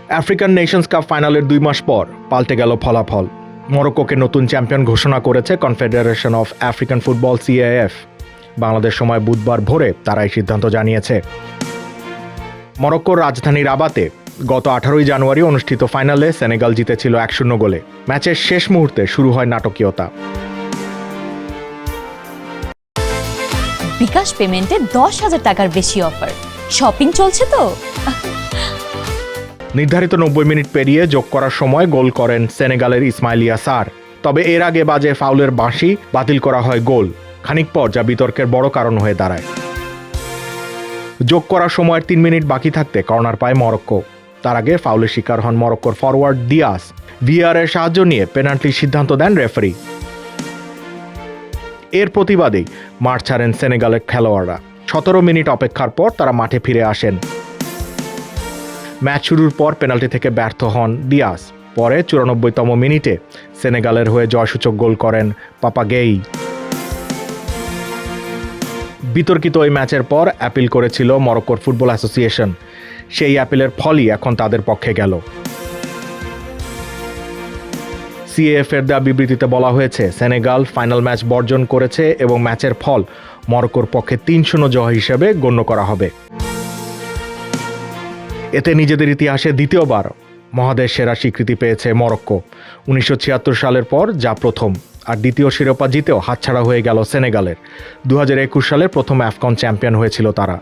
African Nations cup ফাইনালের 2 মাস পর পাল্টে গেল ফলাফল। মরক্কোকে নতুন চ্যাম্পিয়ন ঘোষণা করেছে confederation of African football CAF। Bangladesh সময় বুধবার ভোরে তারা এই সিদ্ধান্ত জানিয়েছে। মরক্কোর রাজধানী রাবাতে গত 18 জানুয়ারি অনুষ্ঠিত ফাইনালে সেনেগাল জিতেছিল 1-0 গোলে। ম্যাচের শেষ মুহূর্তে শুরু হয় নাটকীয়তা। বিকাশ পেমেন্টে 10,000 টাকার বেশি অফার। শপিং চলছে তো। নির্ধারিত 90 মিনিট পেরিয়ে যোগ করার সময় গোল করেন সেনেগালের ইসমাইলিয়া সার। তবে এর আগে বাজে ফাউলের বাঁশি বাতিল করা হয় গোল। খানিক পর যা বিতর্কের বড় কারণ হয়ে দাঁড়ায়। যোগ করার সময়ের 3 মিনিট বাকি থাকতে কর্নার পায় মরক্কো। তার আগে ফাউলের শিকার হন মরক্কোর ফরওয়ার্ড দিয়াস। VAR এর সাহায্য নিয়ে পেনাল্টির সিদ্ধান্ত দেন রেফারি। এর প্রতিবাদেই মাঠ ছাড়েন সেনেগালের খেলোয়াড়রা। 17 মিনিট অপেক্ষার পর তারা মাঠে ফিরে আসেন। ম্যাচ শুরুর পর পেনাল্টি থেকে ব্যর্থ হন দিয়াস। পরে 94তম মিনিটে সেনেগালের হয়ে জয়সূচক গোল করেন পাপা গেই। বিতর্কিত ওই ম্যাচের পর অ্যাপিল করেছিল মরক্কোর ফুটবল অ্যাসোসিয়েশন। সেই অ্যাপিলের ফলই এখন তাদের পক্ষে গেল। CAF এর দেওয়া বিবৃতিতে বলা হয়েছে, সেনেগাল ফাইনাল ম্যাচ বর্জন করেছে এবং ম্যাচের ফল মরক্কোর পক্ষে 3-0 জয় হিসেবে গণ্য করা হবে। এতে নিজেদের ইতিহাসে দ্বিতীয়বার মহাদেশ সেরা স্বীকৃতি পেয়েছে মরক্কো। 1976 সালের পর যা প্রথম। আর দ্বিতীয় শিরোপা জিতেও হাতছাড়া হয়ে গেল সেনেগালের। 2021 সালের প্রথম আফকন চ্যাম্পিয়ন হয়েছিল তারা।